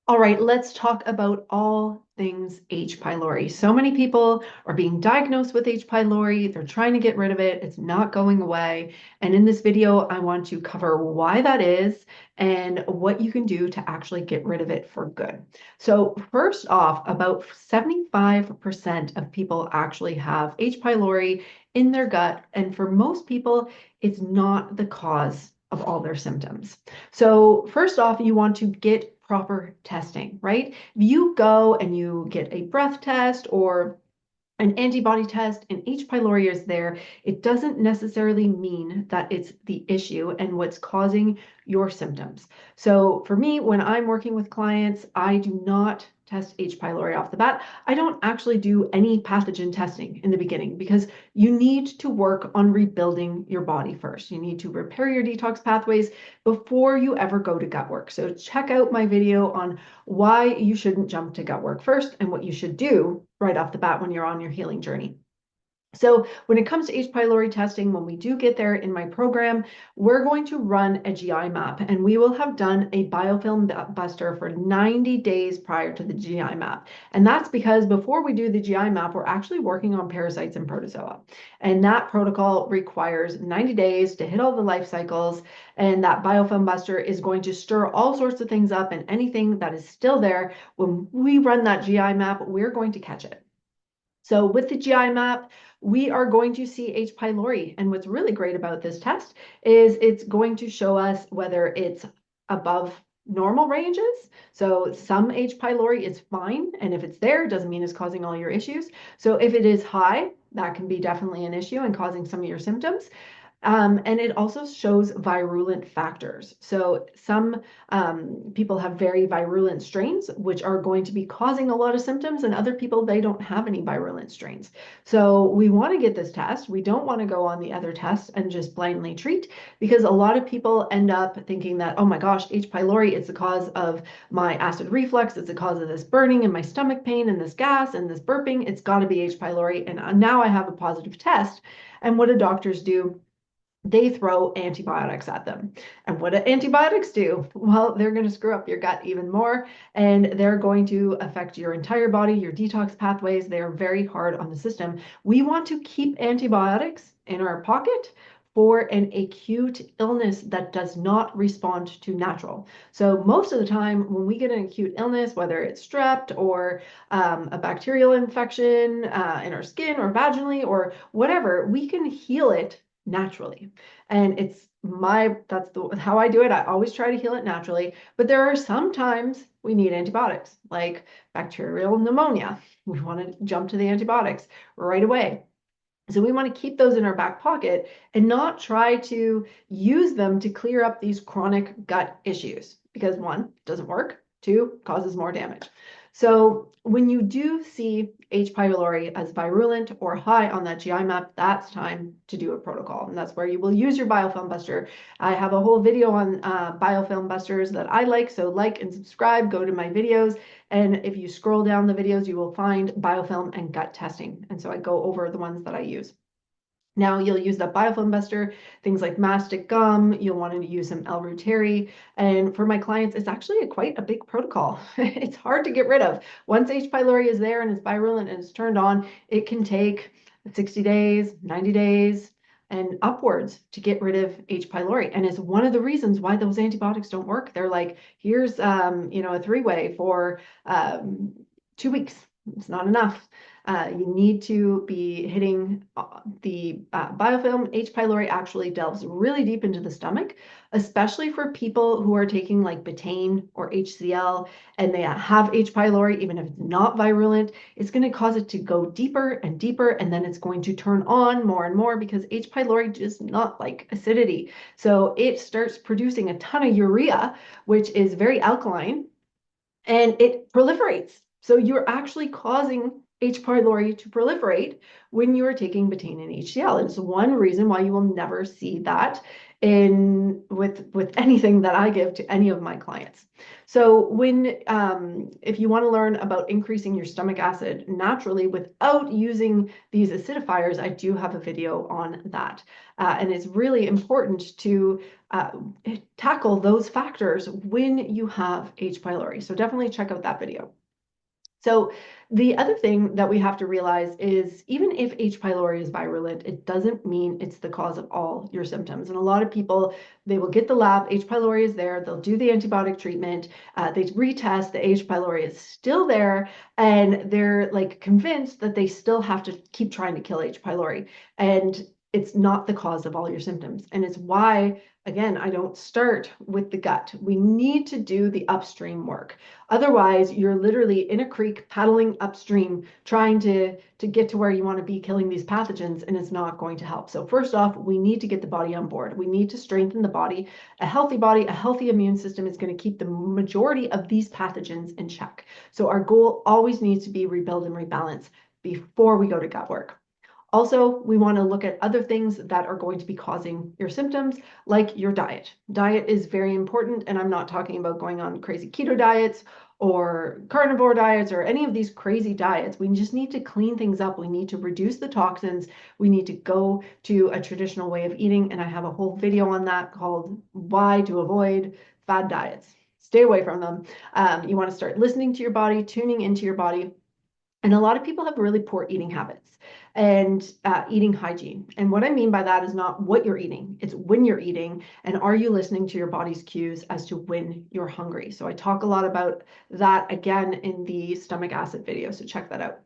All right, let's talk about all things H. pylori. So many people are being diagnosed with H. pylori. They're trying to get rid of it. It's not going away. And in this video, I want to cover why that is and what you can do to actually get rid of it for good. So first off, about 75% of people actually have H. pylori in their gut. And for most people, it's not the cause of all their symptoms. So first off, you want to get proper testing, right? If you go and you get a breath test or an antibody test and H. pylori is there, it doesn't necessarily mean that it's the issue and what's causing your symptoms. So for me, when I'm working with clients, I do not test H. pylori off the bat. I don't actually do any pathogen testing in the beginning because you need to work on rebuilding your body first. You need to repair your detox pathways before you ever go to gut work. So check out my video on why you shouldn't jump to gut work first and what you should do right off the bat when you're on your healing journey. So when it comes to H. pylori testing, when we do get there in my program, we're going to run a GI map and we will have done a biofilm buster for 90 days prior to the GI map. And that's because before we do the GI map, we're actually working on parasites and protozoa. And that protocol requires 90 days to hit all the life cycles. And that biofilm buster is going to stir all sorts of things up, and anything that is still there, when we run that GI map, we're going to catch it. So with the GI map, we are going to see H. pylori. And what's really great about this test is it's going to show us whether it's above normal ranges. So some H. pylori is fine. And if it's there, it doesn't mean it's causing all your issues. So if it is high, that can be definitely an issue and causing some of your symptoms. And it also shows virulent factors. So some people have very virulent strains, which are going to be causing a lot of symptoms, and other people, they don't have any virulent strains. So we want to get this test. We don't want to go on the other tests and just blindly treat, because a lot of people end up thinking that, oh my gosh, H. pylori, it's the cause of my acid reflux. It's the cause of this burning and my stomach pain and this gas and this burping. It's got to be H. pylori. And now I have a positive test. And what do doctors do? They throw antibiotics at them. And what do antibiotics do? Well, they're going to screw up your gut even more, and they're going to affect your entire body, your detox pathways. They are very hard on the system. We want to keep antibiotics in our pocket for an acute illness that does not respond to natural. So most of the time when we get an acute illness, whether it's strep or a bacterial infection in our skin or vaginally or whatever, we can heal it naturally. And how I do it. I always try to heal it naturally, but there are some times we need antibiotics, like bacterial pneumonia. We want to jump to the antibiotics right away. So we want to keep those in our back pocket and not try to use them to clear up these chronic gut issues, because one, doesn't work, two, causes more damage. So when you do see H. pylori as virulent or high on that GI map, that's time to do a protocol. And that's where you will use your biofilm buster. I have a whole video on biofilm busters that I like. So like and subscribe, go to my videos. And if you scroll down the videos, you will find biofilm and gut testing. And so I go over the ones that I use. Now you'll use that biofilm buster, things like mastic gum, you'll want to use some L-Reuteri. And for my clients, it's actually quite a big protocol. It's hard to get rid of. Once H. pylori is there and it's virulent and it's turned on, it can take 60 days, 90 days, and upwards to get rid of H. pylori. And it's one of the reasons why those antibiotics don't work. They're like, here's a three-way for 2 weeks. It's not enough. You need to be hitting the biofilm. H. pylori actually delves really deep into the stomach, especially for people who are taking like betaine or HCl and they have H. pylori, even if it's not virulent. It's going to cause it to go deeper and deeper, and then it's going to turn on more and more because H. pylori does not like acidity. So it starts producing a ton of urea, which is very alkaline, and it proliferates. So you're actually causing H. pylori to proliferate when you are taking betaine and HCl. And it's one reason why you will never see that in with anything that I give to any of my clients. So if you want to learn about increasing your stomach acid naturally without using these acidifiers, I do have a video on that. And it's really important to tackle those factors when you have H. pylori. So definitely check out that video. So the other thing that we have to realize is even if H. pylori is virulent, it doesn't mean it's the cause of all your symptoms. And a lot of people, they will get the lab, H. pylori is there, they'll do the antibiotic treatment, they retest, the H. pylori is still there, and they're like convinced that they still have to keep trying to kill H. pylori. And it's not the cause of all your symptoms. And it's why, again, I don't start with the gut. We need to do the upstream work. Otherwise, you're literally in a creek paddling upstream trying to get to where you want to be, killing these pathogens, and it's not going to help. So first off, we need to get the body on board. We need to strengthen the body. A healthy immune system is going to keep the majority of these pathogens in check. So our goal always needs to be rebuild and rebalance before we go to gut work. Also, we want to look at other things that are going to be causing your symptoms, like your diet. Diet is very important, and I'm not talking about going on crazy keto diets or carnivore diets or any of these crazy diets. We just need to clean things up. We need to reduce the toxins. We need to go to a traditional way of eating, and I have a whole video on that called Why to Avoid Fad Diets. Stay away from them. You want to start listening to your body, tuning into your body. And a lot of people have really poor eating habits and eating hygiene. And what I mean by that is not what you're eating, it's when you're eating, and are you listening to your body's cues as to when you're hungry. So I talk a lot about that again in the stomach acid video, so check that out.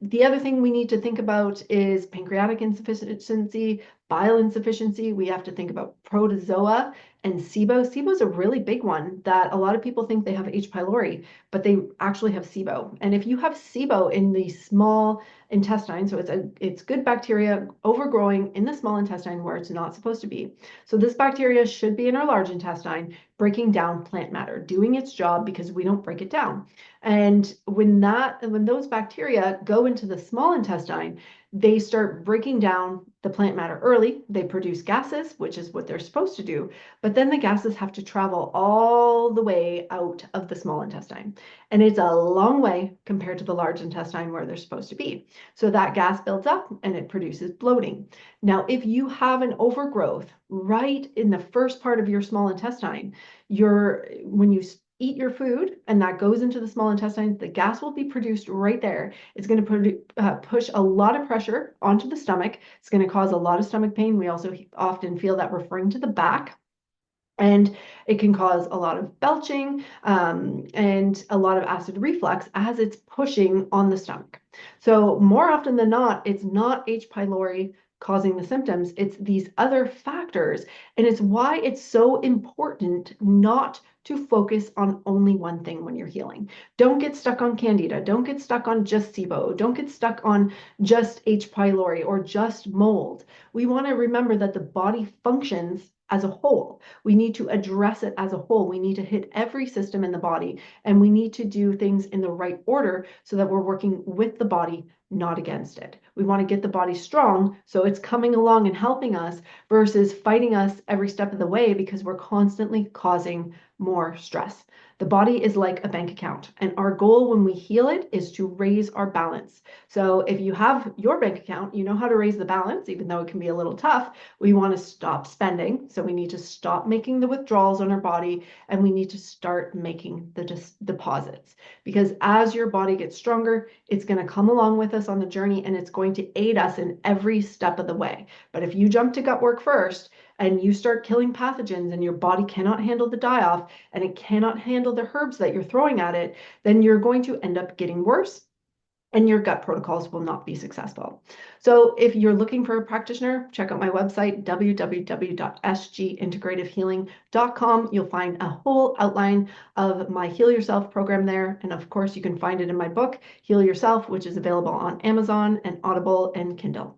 The other thing we need to think about is pancreatic insufficiency, bile insufficiency. We have to think about protozoa and SIBO. SIBO is a really big one that a lot of people think they have H. pylori, but they actually have SIBO. And if you have SIBO in the small intestine, so it's good bacteria overgrowing in the small intestine where it's not supposed to be. So this bacteria should be in our large intestine, breaking down plant matter, doing its job because we don't break it down. And when those bacteria go into the small intestine, they start breaking down the plant matter early. They produce gases, which is what they're supposed to do, but then the gases have to travel all the way out of the small intestine. And it's a long way compared to the large intestine where they're supposed to be. So that gas builds up and it produces bloating. Now, if you have an overgrowth right in the first part of your small intestine, when you eat your food and that goes into the small intestine, the gas will be produced right there. It's going to push a lot of pressure onto the stomach. It's going to cause a lot of stomach pain. We also often feel that referring to the back. And it can cause a lot of belching and a lot of acid reflux as it's pushing on the stomach. So more often than not, it's not H. pylori causing the symptoms, it's these other factors. And it's why it's so important not to focus on only one thing when you're healing. Don't get stuck on candida. Don't get stuck on just SIBO. Don't get stuck on just H. pylori or just mold. We want to remember that the body functions as a whole. We need to address it as a whole. We need to hit every system in the body, and we need to do things in the right order so that we're working with the body, not against it. We want to get the body strong so it's coming along and helping us versus fighting us every step of the way because we're constantly causing more stress. The body is like a bank account, and our goal when we heal it is to raise our balance. So if you have your bank account, you know how to raise the balance, even though it can be a little tough. We want to stop spending. So we need to stop making the withdrawals on our body, and we need to start making the deposits. Because as your body gets stronger, it's going to come along with us on the journey, and it's going to aid us in every step of the way. But if you jump to gut work first, and you start killing pathogens and your body cannot handle the die-off and it cannot handle the herbs that you're throwing at it, then you're going to end up getting worse and your gut protocols will not be successful. So if you're looking for a practitioner, check out my website, www.sgintegrativehealing.com. You'll find a whole outline of my Heal Yourself program there. And of course, you can find it in my book, Heal Yourself, which is available on Amazon and Audible and Kindle.